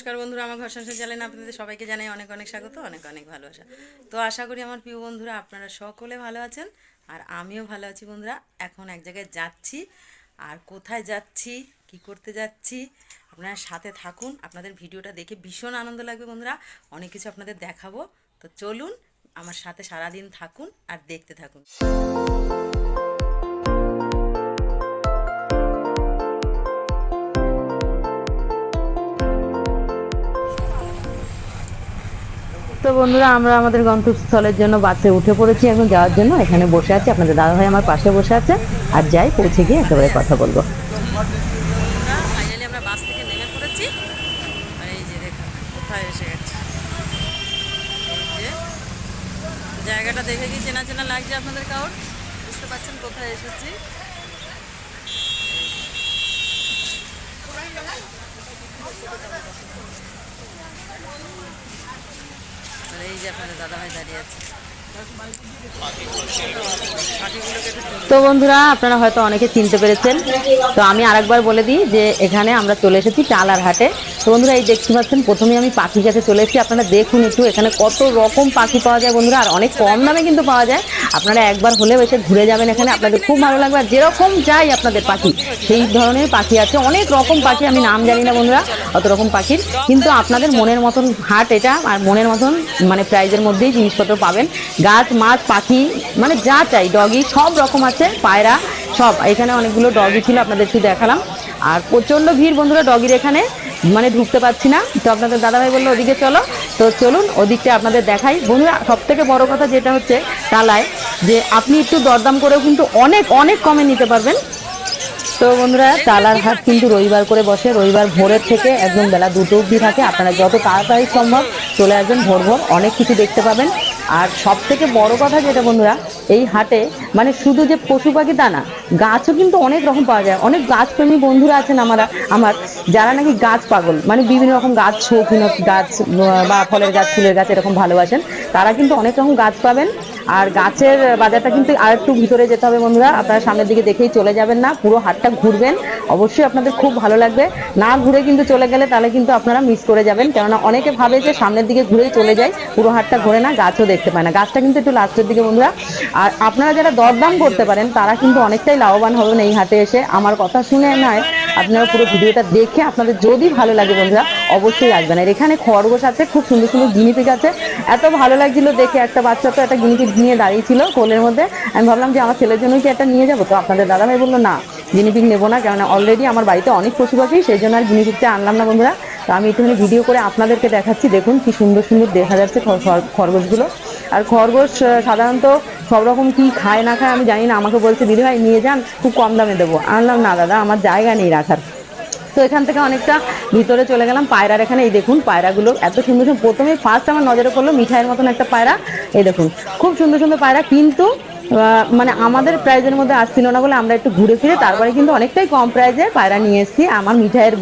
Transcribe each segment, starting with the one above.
নমস্কার বন্ধুরা, আমার ঘর সংসার চ্যানেলে আপনাদের সবাইকে জানাই অনেক অনেক স্বাগত, অনেক অনেক ভালোবাসা। তো আশা করি আমার প্রিয় বন্ধুরা আপনারা সকলে ভালো আছেন, আর আমিও ভালো আছি। বন্ধুরা, এখন এক জায়গায় যাচ্ছি, আর কোথায় যাচ্ছি, কি করতে যাচ্ছি, আপনারা সাথে থাকুন। আপনাদের ভিডিওটা দেখে ভীষণ আনন্দ লাগবে বন্ধুরা, অনেক কিছু আপনাদের দেখাবো। তো চলুন আমার সাথে সারাদিন থাকুন আর দেখতে থাকুন। তো বন্ধুরা, আমরা আমাদের গন্তব্যস্থলের জন্য বাসে উঠে পড়েছি, এখন যাওয়ার জন্য এখানে বসে আছি। আপনাদের দাদাভাই আমার পাশে বসে আছে, আর যাই পৌঁছে গিয়ে একেবারে কথা বলবো। ফাইনালি আমরা বাস থেকে নেমে পড়েছি, আর এই যে দেখুন কোথায় এসে গেছি। এই যে জায়গাটা দেখে কি চেনা চেনা লাগছে আপনাদের কাউর? বুঝতে পারছেন কোথায় এসেছি? এই যে আপনাদের দাদাভাই দাঁড়িয়ে আছে। তো বন্ধুরা, আপনারা হয়তো অনেকে চিনতে পেরেছেন। তো আমি আরেকবার বলে দিই যে এখানে আমরা চলে এসেছি টালার হাটে। তো বন্ধুরা, এই দেখতে পাচ্ছেন প্রথমে আমি পাখি কাছে চলে এসেছি। আপনারা দেখুন একটু এখানে কত রকম পাখি পাওয়া যায় বন্ধুরা, আর অনেক কম দামে কিন্তু পাওয়া যায়। আপনারা একবার হলেও এসে ঘুরে যাবেন, এখানে আপনাদের খুব ভালো লাগবে। আর যেরকম চাই আপনাদের পাখি সেই ধরনের পাখি আছে, অনেক রকম পাখি, আমি নাম জানি না বন্ধুরা অত রকম পাখির, কিন্তু আপনাদের মনের মতন হাট এটা, আর মনের মতন মানে প্রাইজের মধ্যেই জিনিসপত্র পাবেন। গাছ মাছ পাখি মানে যা চাই, ডগি সব রকম আছে, পায়রা সব। এখানে অনেকগুলো ডগি ছিল, আপনাদের একটু দেখালাম। আর প্রচণ্ড ভিড় বন্ধুরা, ডগির এখানে মানে ঢুকতে পারছি না। তো আপনাদের দাদাভাই বললো ওদিকে চলো, তো চলুন ওদিকটা আপনাদের দেখাই। বন্ধুরা, সব থেকে বড় কথা যেটা হচ্ছে টালায়, যে আপনি একটু দরদাম করেও কিন্তু অনেক অনেক কমে নিতে পারবেন। তো বন্ধুরা, টালার হাট কিন্তু রবিবার করে বসে, রবিবার ভোরের থেকে একদম বেলা 2টো অবধি থাকে। আপনারা যত তাড়াতাড়ি সম্ভব চলে আসবেন, ভোর ভোর অনেক কিছু দেখতে পাবেন। আর সব থেকে বড় কথা যেটা বন্ধুরা, এই হাটে মানে শুধু যে পশু পাখি তা না, গাছও কিন্তু অনেক রকম পাওয়া যায়। অনেক গাছপ্রেমী বন্ধুরা আছেন আমার যারা নাকি গাছ পাগল, মানে বিভিন্ন রকম গাছ, শৌখিন গাছ বা ফলের গাছ ফুলের গাছ এরকম ভালোবাসেন, তারা কিন্তু অনেক রকম গাছ পাবেন। আর গাছের বাজারটা কিন্তু আর একটু ভিতরে যেতে হবে বন্ধুরা, আপনারা সামনের দিকে দেখেই চলে যাবেন না, পুরো হাটটা ঘুরবেন, অবশ্যই আপনাদের খুব ভালো লাগবে। না ঘুরে কিন্তু চলে গেলে তাহলে কিন্তু আপনারা মিস করে যাবেন, কেননা অনেকে ভাবে যে সামনের দিকে ঘুরেই চলে যায়, পুরো হাটটা ঘোরে না, গাছও দেখতে পায় না। গাছটা কিন্তু একটু লাস্টের দিকে বন্ধুরা। আর আপনারা যারা দরদাম করতে পারেন তারা কিন্তু অনেকটাই লাভবান হবেন এই হাটে এসে। আমার কথা শুনে নয়, আপনারা পুরো ভিডিওটা দেখে আপনাদের যদি ভালো লাগে বন্ধুরা অবশ্যই আসবেন। আর এখানে খরগোশ আছে, খুব সুন্দর সুন্দর গিনিপিগ আছে, এত ভালো লাগছিল দেখে। একটা বাচ্চা তো একটা গিনিপিগ নিয়ে দাঁড়িয়েছিল কোলের মধ্যে, আমি ভাবলাম যে আমার ছেলের জন্য কি একটা নিয়ে যাবো। তো আপনাদের দাদাভাই বললো না, গিনিপিগ নেবো না, কেননা অলরেডি আমার বাড়িতে অনেক পশু পাখি, সেই জন্য আর গিনিপিগটা আনলাম না বন্ধুরা। তো আমি একটুখানি ভিডিও করে আপনাদেরকে দেখাচ্ছি, দেখুন কি সুন্দর সুন্দর দেখা যাচ্ছে খরগোশগুলো। আর খরগোশ সাধারণত সব রকম কি খায় না খায় আমি জানি না, আমাকে বলছে দিদিভাই নিয়ে যান, খুব কম দামে দেবো। আনলাম না দাদা, আমার জায়গা নেই রাখার। তো এখান থেকে অনেকটা ভিতরে চলে গেলাম পায়রার এখানে। এই দেখুন পায়রাগুলো এত সুন্দর সুন্দর, প্রথমে ফার্স্ট আমার নজরে পড়লো মিঠাইয়ের মতন একটা পায়রা। এই দেখুন খুব সুন্দর সুন্দর পায়রা, কিন্তু মানে আমাদের প্রাইজের মধ্যে আসছিল না বলে আমরা একটু ঘুরে ফিরে তারপরে কিন্তু অনেকটাই কম প্রাইজে পায়রা নিয়ে এসেছি। আমার মিঠাইয়ের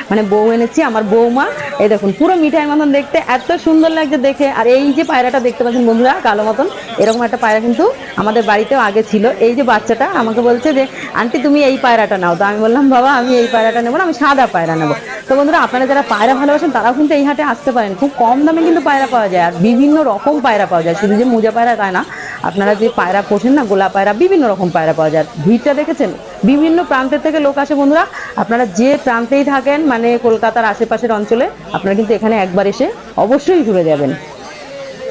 মানে বউ এনেছি, আমার বৌমা। এই দেখুন পুরো মিঠাইয়ের মতন দেখতে, এত সুন্দর লাগছে দেখে। আর এই যে পায়রাটা দেখতে পাচ্ছেন বন্ধুরা কালো মতন, এরকম একটা পায়রা কিন্তু আমাদের বাড়িতেও আগে ছিল। এই যে বাচ্চাটা আমাকে বলছে যে আন্টি তুমি এই পায়রাটা নাও। তো আমি বললাম বাবা আমি এই পায়রাটা নেবো না, আমি সাদা পায়রা নেবো। তো বন্ধুরা, আপনারা যারা পায়রা ভালোবাসেন তারাও কিন্তু এই হাটে আসতে পারেন, খুব কম দামে কিন্তু পায়রা পাওয়া যায়। আর বিভিন্ন রকম পায়রা পাওয়া যায়, শুধু যে মোজা পায়রা তাই না, আপনারা যে পায়রা পোষেন না, গোলা পায়রা, বিভিন্ন রকম পায়রা পাওয়া যায়। ভিড়টা দেখেছেন, বিভিন্ন প্রান্তের থেকে লোক আসে বন্ধুরা। আপনারা যে প্রান্তেই থাকেন মানে কলকাতার আশেপাশের অঞ্চলে, আপনারা কিন্তু এখানে একবার এসে অবশ্যই ঘুরে যাবেন।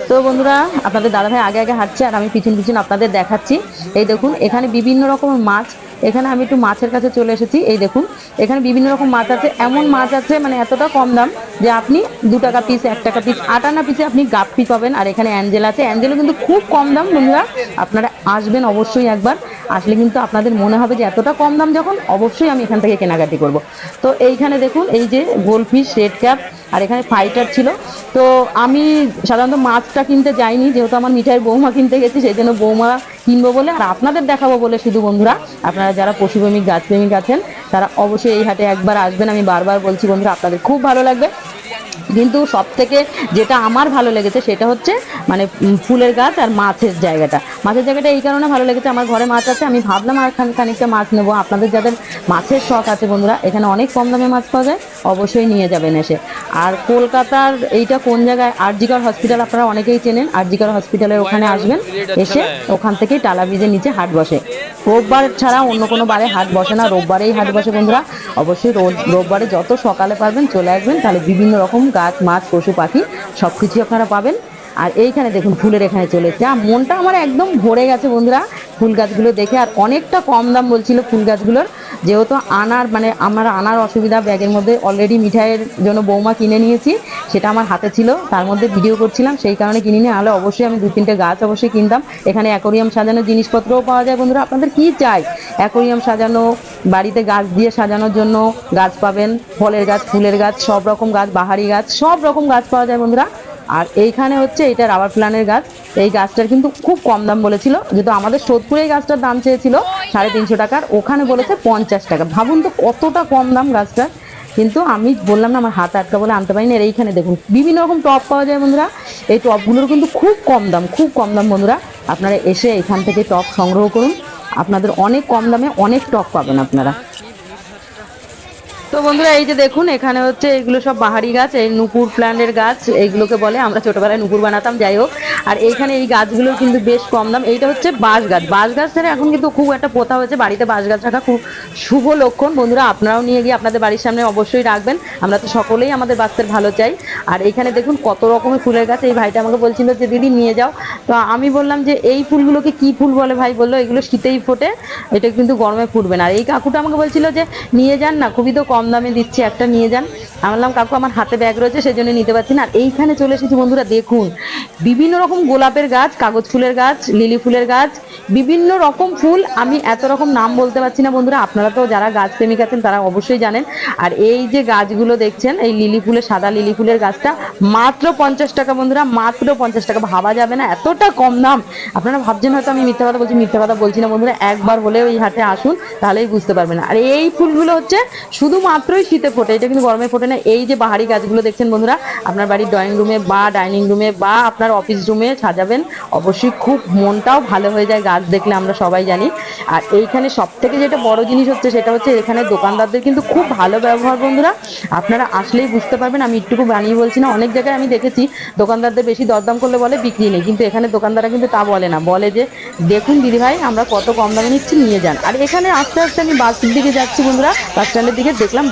তো বন্ধুরা, আপনাদের দাদাভাই আগে আগে হাঁটছে আর আমি পিছন পিছন আপনাদের দেখাচ্ছি। এই দেখুন এখানে বিভিন্ন রকমের মাছ, এখানে আমি একটু মাছের কাছে চলে এসেছি। এই দেখুন এখানে বিভিন্ন রকম মাছ আছে, এমন মাছ আছে মানে এতটা কম দাম যে আপনি 2 টাকা পিস, 1 টাকা পিস, 8 আনা পিসে আপনি গাপ্পি পাবেন। আর এখানে অ্যাঞ্জেল আছে, অ্যাঞ্জেলও কিন্তু খুব কম দাম বন্ধুরা। আপনারা আসবেন অবশ্যই, একবার আসলে কিন্তু আপনাদের মনে হবে যে এতটা কম দাম যখন, অবশ্যই আমি এখান থেকে কেনাকাটি করব। তো এইখানে দেখুন এই যে গোল্ডফিশ, রেড ক্যাপ, আর এখানে ফাইটার ছিল। তো আমি সাধারণত মাছটা কিনতে যাইনি, যেহেতু আমার মিঠাইয়ের বৌমা কিনতে গেছি, সেই জন্য বৌমা কিনবো বলে আর আপনাদের দেখাবো বলে শুধু বন্ধুরা। আপনারা যারা পশুপ্রেমিক গাছপ্রেমিক আছেন তারা অবশ্যই এই হাটে একবার আসবেন, আমি বারবার বলছি বন্ধুরা আপনাদের খুব ভালো লাগবে। কিন্তু সব থেকে যেটা আমার ভালো লেগেছে সেটা হচ্ছে মানে ফুলের গাছ আর মাছের জায়গাটা এই কারণে ভালো লেগেছে, আমার ঘরে মাছ আছে, আমি ভাবলাম আর খানিকটা মাছ নেবো। আপনাদের যাদের মাছের শখ আছে বন্ধুরা, এখানে অনেক কম দামে মাছ পাওয়া যায়, অবশ্যই নিয়ে যাবেন এসে। আর কলকাতার এইটা কোন জায়গায়, আরজিকর হসপিটাল আপনারা অনেকেই চেনেন, আরজিকর হসপিটালের ওখানে আসবেন, এসে ওখান থেকেই টালা ব্রিজের নিচে হাট বসে। রোববার ছাড়া অন্য কোনো বারে হাট বসে না, রোববারেই হাট বসে বন্ধুরা। অবশ্যই রোববারে যত সকালে পারবেন চলে আসবেন, তাহলে বিভিন্ন রকম গাছ, মাছ, পশু পাখি সব কিছুই আপনারা পাবেন। আর এইখানে দেখুন ফুলের এখানে চলে এসেছে, মনটা আমার একদম ভরে গেছে বন্ধুরা ফুল গাছগুলো দেখে। আর অনেকটা কম দাম বলছিল ফুল গাছগুলোর, যেহেতু আমার আনার অসুবিধা, ব্যাগের মধ্যে অলরেডি মিঠাইয়ের জন্য বৌমা কিনে নিয়েছি, সেটা আমার হাতে ছিল, তার মধ্যে ভিডিও করছিলাম, সেই কারণে কিনিনি। নাহলে অবশ্যই আমি 2-3টে গাছ অবশ্যই কিনতাম। এখানে অ্যাকোরিয়াম সাজানোর জিনিসপত্রও পাওয়া যায় বন্ধুরা, আপনাদের কি চাই, অ্যাকোরিয়াম সাজানো, বাড়িতে গাছ দিয়ে সাজানোর জন্য গাছ পাবেন, ফলের গাছ, ফুলের গাছ, সব রকম গাছ, বাহারি গাছ, সব রকম গাছ পাওয়া যায় বন্ধুরা। আর এইখানে হচ্ছে এটা রাবার প্ল্যানের গাছ, এই গাছটার কিন্তু খুব কম দাম বলেছিল, যেহেতু আমাদের সোদপুরে এই গাছটার দাম চেয়েছিল 350 টাকার, ওখানে বলেছে 50 টাকা। ভাবুন তো কতটা কম দাম গাছটার। কিন্তু আমি বললাম না, আমার হাত আটকা বলে আনতে পারিনি। আর এইখানে দেখুন বিভিন্ন রকম টব পাওয়া যায় বন্ধুরা, এই টবগুলোর কিন্তু খুব কম দাম বন্ধুরা। আপনারা এসে এখান থেকে টব সংগ্রহ করুন, আপনাদের অনেক কম দামে অনেক টব পাবেন আপনারা। তো বন্ধুরা এই যে দেখুন এখানে হচ্ছে এগুলো সব বাহারি গাছ, এই নুপুর প্ল্যান্টের গাছ এইগুলোকে বলে, আমরা ছোটবেলায় নুপুর বানাতাম, যাই হোক। আর এইখানে এই গাছগুলোর কিন্তু বেশ কম দাম। এইটা হচ্ছে বাঁশ গাছ ছাড়া এখন কিন্তু খুব একটা প্রথা হয়েছে বাড়িতে বাঁশ গাছ রাখা, খুব শুভ লক্ষণ বন্ধুরা। আপনারাও নিয়ে গিয়ে আপনাদের বাড়ির সামনে অবশ্যই রাখবেন, আমরা তো সকলেই আমাদের বাচ্চাদের ভালো চাই। আর এখানে দেখুন কত রকমের ফুলের গাছ, এই ভাইটা আমাকে বলছিল যে দিদি নিয়ে যাও, তো আমি বললাম যে এই ফুলগুলোকে কি ফুল বলে ভাই, বললো এগুলো শীতেই ফোটে, এটা কিন্তু গরমে ফুটবে না। আর এই কাকুটা আমাকে বলছিল যে নিয়ে যান না, খুবই তো কম দামে দিচ্ছি, একটা নিয়ে যান। আমি বললাম কাকু আমার হাতে ব্যাগ রয়েছে সেই জন্য নিতে পারছি না। আর এইখানে চলে এসেছি বন্ধুরা, দেখুন বিভিন্ন রকম গোলাপের গাছ, কাগজ ফুলের গাছ, লিলি ফুলের গাছ, বিভিন্ন রকম ফুল, আমি এত রকম নাম বলতে পারছি না বন্ধুরা, আপনারা তো যারা গাছ প্রেমিক আছেন তারা অবশ্যই জানেন। আর এই যে গাছগুলো দেখছেন, এই লিলি ফুলের, সাদা লিলি ফুলের গাছটা মাত্র 50 টাকা বন্ধুরা, মাত্র 50 টাকা। ভাবা যাবে না এতটা কম দাম। আপনারা ভাবছেন হয়তো আমি মিথ্যা কথা বলছি না বন্ধুরা, একবার হলে ওই হাটে আসুন, তাহলেই বুঝতে পারবেন। আর এই ফুলগুলো হচ্ছে শুধুমাত্রই শীতে ফোটে, এটা কিন্তু গরমে ফোটে না। এই যে বাহারি গাছগুলো দেখছেন বন্ধুরা, আপনার বাড়ির ড্রয়িং রুমে বা ডাইনিং রুমে বা আপনার অফিস রুমে সাজাবেন, অবশ্যই খুব মনটাও ভালো হয়ে যায় গাছ দেখলে, আমরা সবাই জানি। আর এইখানে সব থেকে যেটা বড় জিনিস হচ্ছে সেটা হচ্ছে এখানে দোকানদারদের কিন্তু খুব ভালো ব্যবহার বন্ধুরা, আপনারা আসলেই বুঝতে পারবেন। আমি একটুকু বানিয়ে বলছি না, অনেক জায়গায় আমি দেখেছি দোকানদারদের বেশি দরদাম করলে বলে বিক্রি নেই, কিন্তু এখানে দোকানদাররা কিন্তু তা বলে না, বলে যে দেখুন দিদিভাই আমরা কত কম দামে নিচ্ছি, নিয়ে যান। আর এখানে আস্তে আস্তে আমি বাসের দিকে যাচ্ছি বন্ধুরা, বাস স্ট্যান্ডের দিকে, দেখলাম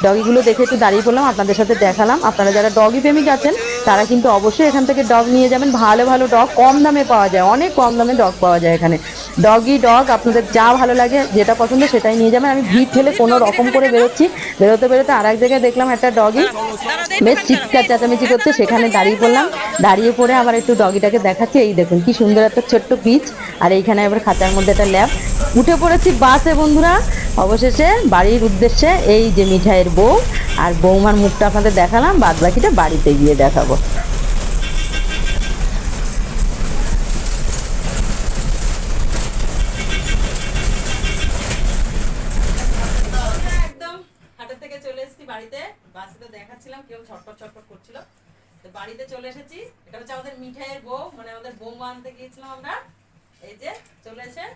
ডগিগুলো দেখে একটু দাঁড়িয়ে পড়লাম, আপনাদের সাথে দেখালাম। আপনারা যারা ডগি প্রেমিক আছেন তারা কিন্তু অবশ্যই এখান থেকে ডগ নিয়ে যাবেন, ভালো ভালো ডগ কম দামে পাওয়া যায়, অনেক কম দামে ডগ পাওয়া যায় এখানে। ডগ আপনাদের যা ভালো লাগে, যেটা পছন্দ সেটাই নিয়ে যাবেন। আমি ভিড় ঠেলে কোনো রকম করে বেরোতে আর এক জায়গায় দেখলাম একটা ডগি বেশ চিৎকার চেঁচামেচি করছে, সেখানে দাঁড়িয়ে পড়লাম, দাঁড়িয়ে পড়ে আবার একটু ডগিটাকে দেখাচ্ছে। এই দেখুন কি সুন্দর একটা ছোট্ট পিচ, আর এইখানে আবার খাঁচার মধ্যে একটা ল্যাব। উঠে পড়েছি বাসে বন্ধুরা, অবশেষে বাড়ির উদ্দেশ্যে। এই যে মিঠাইয়ের বউ আর বৌমার মুখটা আপনাদের দেখালাম, বাদ বাকিটা বাড়িতে গিয়ে দেখাবো। একদম হাটের থেকে চলে এসেছি বাড়িতে, বাসে তো দেখাচ্ছিলাম কেউ ছটপট করছিল, তো বাড়িতে চলে এসেছি। এটা হচ্ছে আমাদের মিঠাইয়ের বউ, মানে আমাদের বৌমা আনতে গিয়েছিলাম আমরা, এই যে চলে এসে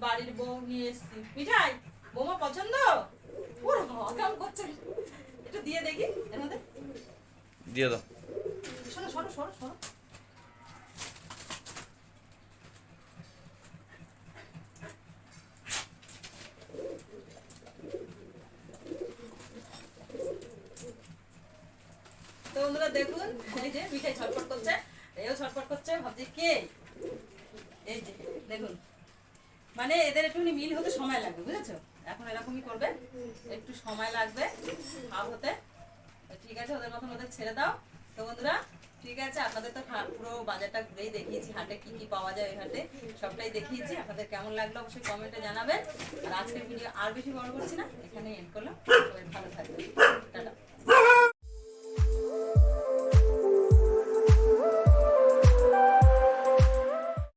বাড়ির বউ নিয়ে এসেছি মিঠাই। বৌমা পছন্দ, পুরো কাম করছে, একটু দিয়ে দেখি এর মধ্যে দিয়ে দাও। শোনো শোনো শোনো শোনো, তো বন্ধুরা দেখুন এই যে মিঠাই ছটফট করছে, এও ছটফট করছে, ভাবছি কে, এই যে দেখুন, মানে এদের একটুখানি মিল হতে সময় লাগবে, বুঝেছো? এখন এরকমই করবে, একটু সময় লাগবে ভাব হতে। ঠিক আছে, ওদের মতন ওদের ছেড়ে দাও। তো বন্ধুরা ঠিক আছে, আপনাদের তো পুরো বাজারটা ঘুরেই দেখিয়েছি, হাটে কি কি পাওয়া যায় ওই হাটে সবটাই দেখিয়েছি। আপনাদের কেমন লাগলো অবশ্যই কমেন্টে জানাবেন। আর আজকের ভিডিও আর বেশি বড় করছি না, এখানে এন্ড করলাম। সবাই ভালো থাকবেন।